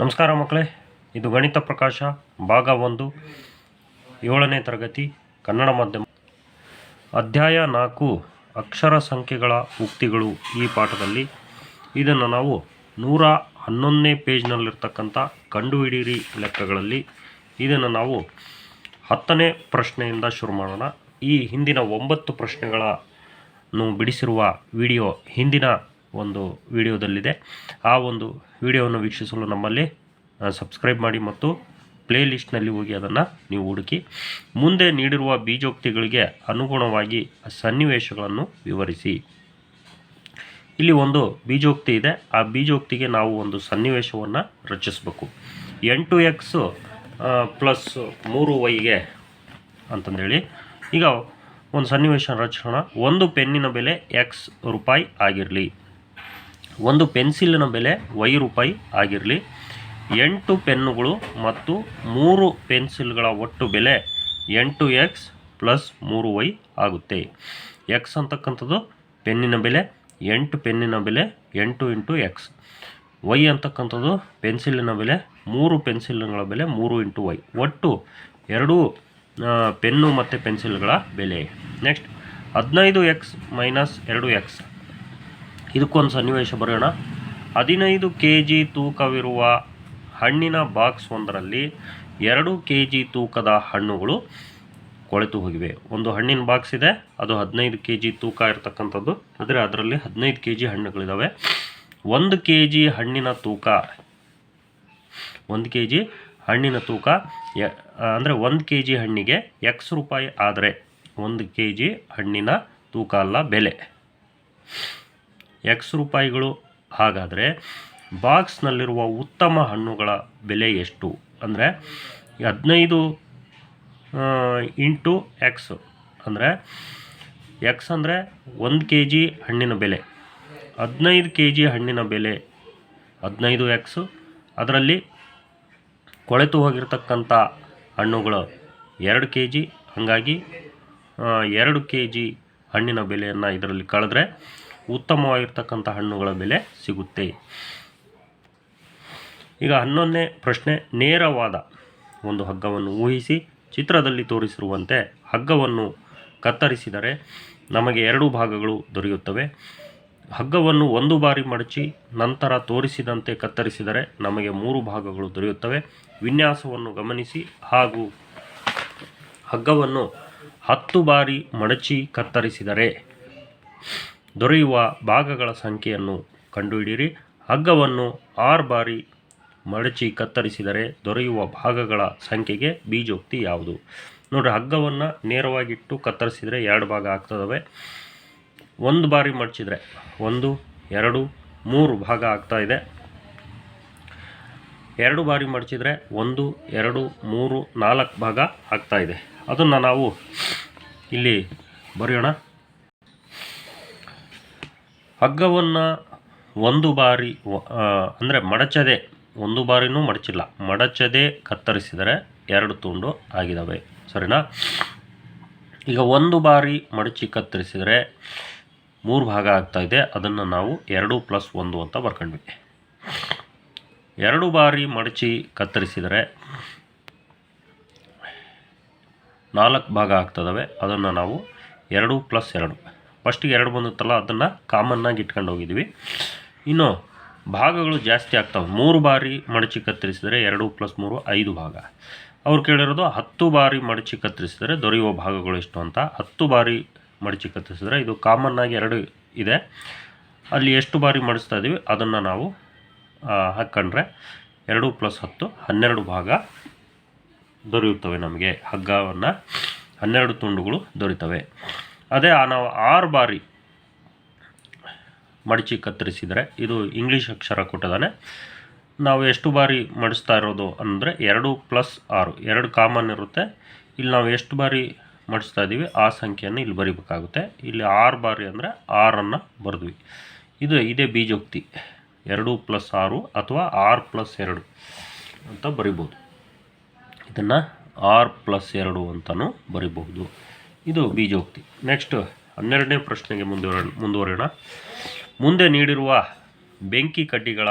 ನಮಸ್ಕಾರ ಮಕ್ಕಳೇ, ಇದು ಗಣಿತ ಪ್ರಕಾಶ ಭಾಗ 1 7ನೇ ತರಗತಿ ಕನ್ನಡ ಮಾಧ್ಯಮ ಅಧ್ಯಾಯ 4 ಅಕ್ಷರ ಸಂಖ್ಯೆಗಳ ಉಕ್ತಿಗಳು. ಈ ಪಾಠದಲ್ಲಿ ಇದನ್ನು ನಾವು 111ನೇ ಪೇಜ್ನಲ್ಲಿರ್ತಕ್ಕಂಥ ಕಂಡುಹಿಡಿಯಿರಿ ಲೆಕ್ಕಗಳಲ್ಲಿ ಇದನ್ನು ನಾವು 10ನೇ ಪ್ರಶ್ನೆಯಿಂದ ಶುರು ಮಾಡೋಣ. ಈ ಹಿಂದಿನ 9 ಪ್ರಶ್ನೆಗಳನ್ನು ಬಿಡಿಸಿರುವ ವಿಡಿಯೋ ಹಿಂದಿನ ಒಂದು ವಿಡಿಯೋದಲ್ಲಿದೆ. ಆ ಒಂದು ವಿಡಿಯೋವನ್ನು ವೀಕ್ಷಿಸಲು ನಮ್ಮಲ್ಲಿ ಸಬ್ಸ್ಕ್ರೈಬ್ ಮಾಡಿ ಮತ್ತು ಪ್ಲೇ ಲಿಸ್ಟ್ನಲ್ಲಿ ಹೋಗಿ ಅದನ್ನು ನೀವು ಹುಡುಕಿ ಮುಂದೆ ನೀಡಿರುವ ಬೀಜೋಕ್ತಿಗಳಿಗೆ ಅನುಗುಣವಾಗಿ ಸನ್ನಿವೇಶಗಳನ್ನು ವಿವರಿಸಿ. ಇಲ್ಲಿ ಒಂದು ಬೀಜೋಕ್ತಿ ಇದೆ. ಆ ಬೀಜೋಕ್ತಿಗೆ ನಾವು ಒಂದು ಸನ್ನಿವೇಶವನ್ನು ರಚಿಸಬೇಕು. 8x ಪ್ಲಸ್ 3yಗೆ ಅಂತಂದೇಳಿ ಈಗ ಒಂದು ಸನ್ನಿವೇಶ ರಚಿಸೋಣ. ಒಂದು ಪೆನ್ನಿನ ಬೆಲೆ x ರೂಪಾಯಿ ಆಗಿರಲಿ, ಒಂದು ಪೆನ್ಸಿಲಿನ ಬೆಲೆ y ರೂಪಾಯಿ ಆಗಿರಲಿ. 8 ಪೆನ್ನುಗಳು ಮತ್ತು 3 ಪೆನ್ಸಿಲ್ಗಳ ಒಟ್ಟು ಬೆಲೆ 8x ಪ್ಲಸ್ 3y ಆಗುತ್ತೆ. x ಅಂತಕ್ಕಂಥದ್ದು ಪೆನ್ನಿನ ಬೆಲೆ, 8 ಪೆನ್ನಿನ ಬೆಲೆ 8 ಇಂಟು x. y ಅಂತಕ್ಕಂಥದ್ದು ಪೆನ್ಸಿಲಿನ ಬೆಲೆ, 3 ಪೆನ್ಸಿಲ್ಗಳ ಬೆಲೆ 3 ಇಂಟು y. ಒಟ್ಟು 2 ಪೆನ್ನು ಮತ್ತು ಪೆನ್ಸಿಲ್ಗಳ ಬೆಲೆ. Next 15x minus 2x. ಇದಕ್ಕೊಂದು ಸನ್ನಿವೇಶ ಬರೆಯೋಣ. 15 kg ತೂಕವಿರುವ ಹಣ್ಣಿನ ಬಾಕ್ಸ್ ಒಂದರಲ್ಲಿ 2 kg ತೂಕದ ಹಣ್ಣುಗಳು ಕೊಳೆತು ಹೋಗಿವೆ. ಒಂದು ಹಣ್ಣಿನ ಬಾಕ್ಸ್ ಇದೆ, ಅದು 15 kg ತೂಕ ಇರತಕ್ಕಂಥದ್ದು. ಆದರೆ ಅದರಲ್ಲಿ 15 kg ಹಣ್ಣುಗಳಿದ್ದಾವೆ. 1 kg ಹಣ್ಣಿನ ತೂಕ, 1 kg ಹಣ್ಣಿನ ತೂಕ ಅಂದರೆ 1 kg ಹಣ್ಣಿಗೆ x ರೂಪಾಯಿ ಆದರೆ 1 kg ಹಣ್ಣಿನ ತೂಕ ಅಲ್ಲ, ಬೆಲೆ x ರೂಪಾಯಿಗಳು. ಹಾಗಾದರೆ ಬಾಕ್ಸ್ನಲ್ಲಿರುವ ಉತ್ತಮ ಹಣ್ಣುಗಳ ಬೆಲೆ ಎಷ್ಟು ಅಂದರೆ 15 ಇಂಟು x ಅಂದರೆ x ಅಂದರೆ 1 kg ಹಣ್ಣಿನ ಬೆಲೆ, 15 kg ಹಣ್ಣಿನ ಬೆಲೆ 15x. ಅದರಲ್ಲಿ ಕೊಳೆತು ಹೋಗಿರ್ತಕ್ಕಂಥ ಹಣ್ಣುಗಳು 2 kg. ಹಾಗಾಗಿ 2 kg ಹಣ್ಣಿನ ಬೆಲೆಯನ್ನು ಇದರಲ್ಲಿ ಕಳೆದ್ರೆ ಉತ್ತಮವಾಗಿರ್ತಕ್ಕಂಥ ಹಣ್ಣುಗಳ ಬೆಲೆ ಸಿಗುತ್ತೆ. ಈಗ 11ನೇ ಪ್ರಶ್ನೆ. ನೇರವಾದ ಒಂದು ಹಗ್ಗವನ್ನು ಊಹಿಸಿ ಚಿತ್ರದಲ್ಲಿ ತೋರಿಸಿರುವಂತೆ ಹಗ್ಗವನ್ನು ಕತ್ತರಿಸಿದರೆ ನಮಗೆ 2 ಭಾಗಗಳು ದೊರೆಯುತ್ತವೆ. ಹಗ್ಗವನ್ನು 1 ಬಾರಿ ಮಡಚಿ ನಂತರ ತೋರಿಸಿದಂತೆ ಕತ್ತರಿಸಿದರೆ ನಮಗೆ 3 ಭಾಗಗಳು ದೊರೆಯುತ್ತವೆ. ವಿನ್ಯಾಸವನ್ನು ಗಮನಿಸಿ ಹಾಗೂ ಹಗ್ಗವನ್ನು 10 ಬಾರಿ ಮಡಚಿ ಕತ್ತರಿಸಿದರೆ ದೊರೆಯುವ ಭಾಗಗಳ ಸಂಖ್ಯೆಯನ್ನು ಕಂಡುಹಿಡಿಯಿರಿ. ಹಗ್ಗವನ್ನು 6 ಬಾರಿ ಮಡಚಿ ಕತ್ತರಿಸಿದರೆ ದೊರೆಯುವ ಭಾಗಗಳ ಸಂಖ್ಯೆಗೆ ಬೀಜೋಕ್ತಿ ಯಾವುದು? ನೋಡಿರಿ, ಹಗ್ಗವನ್ನು ನೇರವಾಗಿಟ್ಟು ಕತ್ತರಿಸಿದರೆ 2 ಭಾಗ ಆಗ್ತದವೆ. 1 ಬಾರಿ ಮಡಚಿದರೆ 1 2 3 ಭಾಗ ಆಗ್ತಾ ಇದೆ. 2 ಬಾರಿ ಮಡಚಿದರೆ 1 2 3 4 ಭಾಗ ಆಗ್ತಾ ಇದೆ. ಅದನ್ನು ನಾವು ಇಲ್ಲಿ ಬರೆಯೋಣ. ಹಗ್ಗವನ್ನು 1 ಬಾರಿ ಅಂದರೆ ಮಡಚದೆ, 1 ಬಾರಿನೂ ಮಡಚಿಲ್ಲ, ಮಡಚದೆ ಕತ್ತರಿಸಿದರೆ 2 ತುಂಡು ಆಗಿದ್ದಾವೆ. ಸರಿನಾ? ಈಗ 1 ಬಾರಿ ಮಡಚಿ ಕತ್ತರಿಸಿದರೆ 3 ಭಾಗ ಆಗ್ತಾ ಇದೆ. ಅದನ್ನು ನಾವು 2 ಪ್ಲಸ್ 1 ಅಂತ ಬರ್ಕೊಂಡ್ವಿ. 2 ಬಾರಿ ಮಡಚಿ ಕತ್ತರಿಸಿದರೆ 4 ಭಾಗ ಆಗ್ತದವೆ. ಅದನ್ನು ನಾವು 2 ಪ್ಲಸ್ 2. ಫಸ್ಟಿಗೆ 2 ಬಂದಿತ್ತಲ್ಲ, ಅದನ್ನು ಕಾಮನ್ನಾಗಿ ಇಟ್ಕೊಂಡು ಹೋಗಿದ್ವಿ. ಇನ್ನು ಭಾಗಗಳು ಜಾಸ್ತಿ ಆಗ್ತವೆ. 3 ಬಾರಿ ಮಡಚಿ ಕತ್ತರಿಸಿದರೆ 2 ಪ್ಲಸ್ 3 5 ಭಾಗ. ಅವ್ರು ಕೇಳಿರೋದು 10 ಬಾರಿ ಮಡಚಿ ಕತ್ತರಿಸಿದರೆ ದೊರೆಯುವ ಭಾಗಗಳು ಎಷ್ಟು ಅಂತ. 10 ಬಾರಿ ಮಡಚಿ ಕತ್ತರಿಸಿದರೆ ಇದು ಕಾಮನ್ನಾಗಿ 2 ಇದೆ, ಅಲ್ಲಿ ಎಷ್ಟು ಬಾರಿ ಮಡಿಸ್ತಾ ಇದ್ದೀವಿ ಅದನ್ನು ನಾವು ಹಾಕ್ಕೊಂಡ್ರೆ 2 ಪ್ಲಸ್ 10 12 ಭಾಗ ದೊರೆಯುತ್ತವೆ ನಮಗೆ. ಹಗ್ಗವನ್ನು 12 ತುಂಡುಗಳು ದೊರೀತವೆ. ಅದೇ ನಾವು 6 ಬಾರಿ ಮಡಚಿ ಕತ್ತರಿಸಿದರೆ, ಇದು ಇಂಗ್ಲೀಷ್ ಅಕ್ಷರ ಕೊಟ್ಟಿದ್ದಾನೆ. ನಾವು ಎಷ್ಟು ಬಾರಿ ಮಡಿಸ್ತಾ ಇರೋದು ಅಂದರೆ 2 ಪ್ಲಸ್ 6, 2 ಕಾಮನ್ ಇರುತ್ತೆ. ಇಲ್ಲಿ ನಾವು ಎಷ್ಟು ಬಾರಿ ಮಡಿಸ್ತಾ ಇದ್ದೀವಿ ಆ ಸಂಖ್ಯೆಯನ್ನು ಇಲ್ಲಿ ಬರಿಬೇಕಾಗುತ್ತೆ. ಇಲ್ಲಿ 6 ಬಾರಿ ಅಂದರೆ 6ಅನ್ನು ಬರೆದ್ವಿ. ಇದೇ ಬೀಜೋಕ್ತಿ. 2 ಪ್ಲಸ್ 6 ಅಥವಾ 6 ಪ್ಲಸ್ 2 ಅಂತ ಬರಿಬೋದು. ಇದನ್ನು 6 ಪ್ಲಸ್ 2 ಅಂತಲೂ ಬರಿಬಹುದು. ಇದು ಬೀಜೋಕ್ತಿ. ನೆಕ್ಸ್ಟ್ 12ನೇ ಪ್ರಶ್ನೆಗೆ ಮುಂದುವರೋಣ. ಮುಂದೆ ನೀಡಿರುವ ಬೆಂಕಿ ಕಡ್ಡಿಗಳ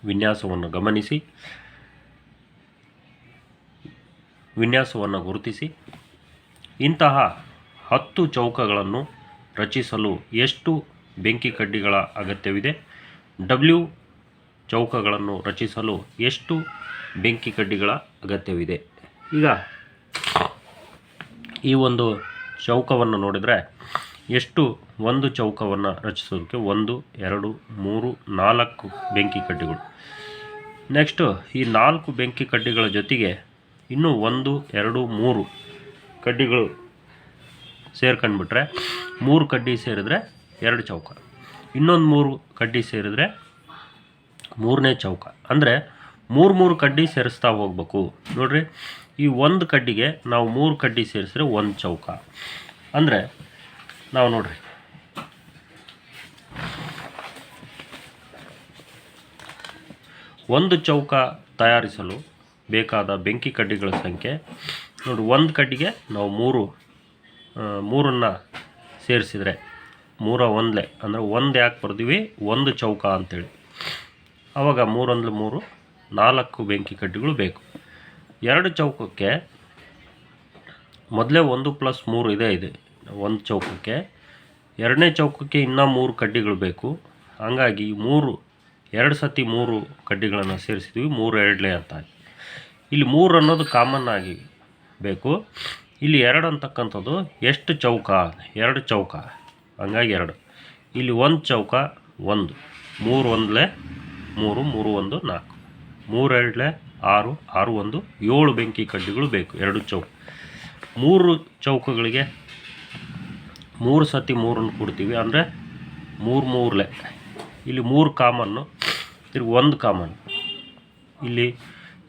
ವಿನ್ಯಾಸವನ್ನು ಗಮನಿಸಿ, ವಿನ್ಯಾಸವನ್ನು ಗುರುತಿಸಿ. ಇಂತಹ 10 ಚೌಕಗಳನ್ನು ರಚಿಸಲು ಎಷ್ಟು ಬೆಂಕಿ ಕಡ್ಡಿಗಳ ಅಗತ್ಯವಿದೆ? W ಚೌಕಗಳನ್ನು ರಚಿಸಲು ಎಷ್ಟು ಬೆಂಕಿ ಕಡ್ಡಿಗಳ ಅಗತ್ಯವಿದೆ? ಈಗ ಈ ಒಂದು ಚೌಕವನ್ನು ನೋಡಿದರೆ ಎಷ್ಟು ಒಂದು ಚೌಕವನ್ನು ರಚಿಸೋದಕ್ಕೆ 1 2 3 4 ಬೆಂಕಿ ಕಡ್ಡಿಗಳು. ನೆಕ್ಸ್ಟು ಈ 4 ಬೆಂಕಿ ಕಡ್ಡಿಗಳ ಜೊತೆಗೆ ಇನ್ನೂ 1 2 3 ಕಡ್ಡಿಗಳು ಸೇರ್ಕೊಂಡ್ಬಿಟ್ರೆ 3 ಕಡ್ಡಿ ಸೇರಿದ್ರೆ 2 ಚೌಕ, ಇನ್ನೊಂದು 3 ಕಡ್ಡಿ ಸೇರಿದ್ರೆ 3ನೇ ಚೌಕ. ಅಂದರೆ 3 ಕಡ್ಡಿ ಸೇರಿಸ್ತಾ ಹೋಗ್ಬೇಕು. ನೋಡ್ರಿ, ಈ ಒಂದು ಕಡ್ಡಿಗೆ ನಾವು 3 ಕಡ್ಡಿ ಸೇರಿಸಿದ್ರೆ 1 ಚೌಕ. ಅಂದರೆ ನಾವು ನೋಡ್ರಿ, ಒಂದು ಚೌಕ ತಯಾರಿಸಲು ಬೇಕಾದ ಬೆಂಕಿ ಕಡ್ಡಿಗಳ ಸಂಖ್ಯೆ ನೋಡಿ, ಒಂದು ಕಡ್ಡಿಗೆ ನಾವು 3 ಸೇರಿಸಿದರೆ 3 1 ಅಂದರೆ 1 ಯಾಕೆ ಬರ್ತೀವಿ, 1 ಚೌಕ ಅಂತೇಳಿ. ಆವಾಗ 3 1 3 4 ಬೆಂಕಿ ಕಡ್ಡಿಗಳು ಬೇಕು. 2 ಚೌಕಕ್ಕೆ ಮೊದಲೇ 1 + 3 ಇದೆ 1 ಚೌಕಕ್ಕೆ. 2ನೇ ಚೌಕಕ್ಕೆ ಇನ್ನೂ 3 ಕಡ್ಡಿಗಳು ಬೇಕು. ಹಾಗಾಗಿ 2 ಸತಿ 3 ಕಡ್ಡಿಗಳನ್ನು ಸೇರಿಸಿದ್ವಿ, 3 2 ಅಂತ. ಇಲ್ಲಿ 3 ಅನ್ನೋದು ಕಾಮನ್ ಆಗಿ ಬೇಕು. ಇಲ್ಲಿ 2 ಅಂತಕ್ಕಂಥದ್ದು ಎಷ್ಟು ಚೌಕ, 2 ಚೌಕ, ಹಂಗಾಗಿ 2. ಇಲ್ಲಿ 1 ಚೌಕ 1, 3 1 3 3 1 4, 3 2 6 6 1 7 ಬೆಂಕಿ ಕಡ್ಡಿಗಳು ಬೇಕು 2 ಚೌಕ. 3 ಚೌಕಗಳಿಗೆ 3 ಸತಿ 3 ಕೊಡ್ತೀವಿ, ಅಂದರೆ 3 3 ಇಲ್ಲಿ 3 ಕಾಮನ್ನು, ತಿರ್ಗಿ 1 ಕಾಮನ್. ಇಲ್ಲಿ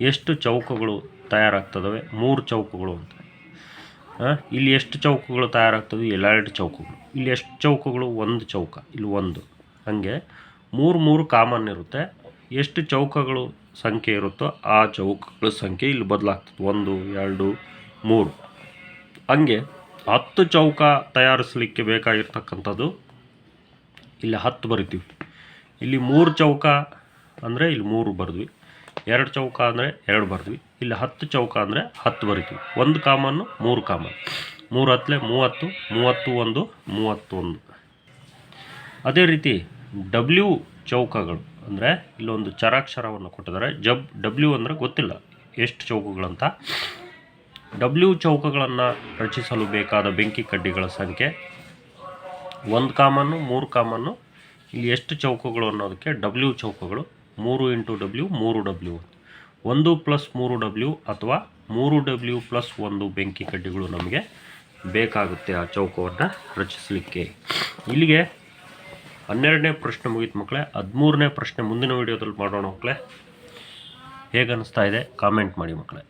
ಎಷ್ಟು ಚೌಕಗಳು ತಯಾರಾಗ್ತದವೆ? 3 ಚೌಕಗಳು ಅಂತ. ಇಲ್ಲಿ ಎಷ್ಟು ಚೌಕಗಳು ತಯಾರಾಗ್ತವೆ? 2 ಚೌಕಗಳು. ಇಲ್ಲಿ ಎಷ್ಟು ಚೌಕಗಳು? 1 ಚೌಕ, ಇಲ್ಲಿ 1. ಹಾಗೆ 3 ಕಾಮನ್ ಇರುತ್ತೆ. ಎಷ್ಟು ಚೌಕಗಳು ಸಂಖ್ಯೆ ಇರುತ್ತೋ ಆ ಚೌಕಗಳ ಸಂಖ್ಯೆ ಇಲ್ಲಿ ಬದಲಾಗ್ತದೆ, 1 2 3. ಹಂಗೆ 10 ಚೌಕ ತಯಾರಿಸಲಿಕ್ಕೆ ಬೇಕಾಗಿರ್ತಕ್ಕಂಥದ್ದು ಇಲ್ಲಿ 10 ಬರಿತೀವಿ. ಇಲ್ಲಿ 3 ಚೌಕ ಅಂದರೆ ಇಲ್ಲಿ 3 ಬರೆದ್ವಿ, 2 ಚೌಕ ಅಂದರೆ 2 ಬರೆದ್ವಿ. ಇಲ್ಲಿ 10 ಚೌಕ ಅಂದರೆ 10 ಬರಿತೀವಿ. 1 ಕಾಮನ್ನು, 3 ಕಾಮನ್, 3 10 30 31 31. ಅದೇ ರೀತಿ W ಚೌಕಗಳು ಅಂದರೆ ಇಲ್ಲೊಂದು ಚರಾಕ್ಷರವನ್ನು ಕೊಟ್ಟಿದ್ದಾರೆ. W ಅಂದರೆ ಗೊತ್ತಿಲ್ಲ ಎಷ್ಟು ಚೌಕಗಳಂತ. W ಚೌಕಗಳನ್ನು ರಚಿಸಲು ಬೇಕಾದ ಬೆಂಕಿ ಕಡ್ಡಿಗಳ ಸಂಖ್ಯೆ 1 ಕಾಮನ್ನು, 3 ಕಾಮನ್ನು. ಇಲ್ಲಿ ಎಷ್ಟು ಚೌಕಗಳು ಅನ್ನೋದಕ್ಕೆ W ಚೌಕಗಳು 3 × W 3W, 1 + 3W ಅಥವಾ 3W + 1 ಬೆಂಕಿ ಕಡ್ಡಿಗಳು ನಮಗೆ ಬೇಕಾಗುತ್ತೆ ಆ ಚೌಕವನ್ನು ರಚಿಸಲಿಕ್ಕೆ. ಇಲ್ಲಿಗೆ 12ನೇ ಪ್ರಶ್ನೆ ಮುಗೀತು ಮಕ್ಕಳೇ. 13ನೇ ಪ್ರಶ್ನೆ ಮುಂದಿನ ವಿಡಿಯೋದಲ್ಲಿ ಮಾಡೋಣ ಮಕ್ಕಳೇ. ಹೇಗೆ ಅನ್ನಿಸ್ತಾ ಇದೆ ಕಾಮೆಂಟ್ ಮಾಡಿ ಮಕ್ಕಳೇ.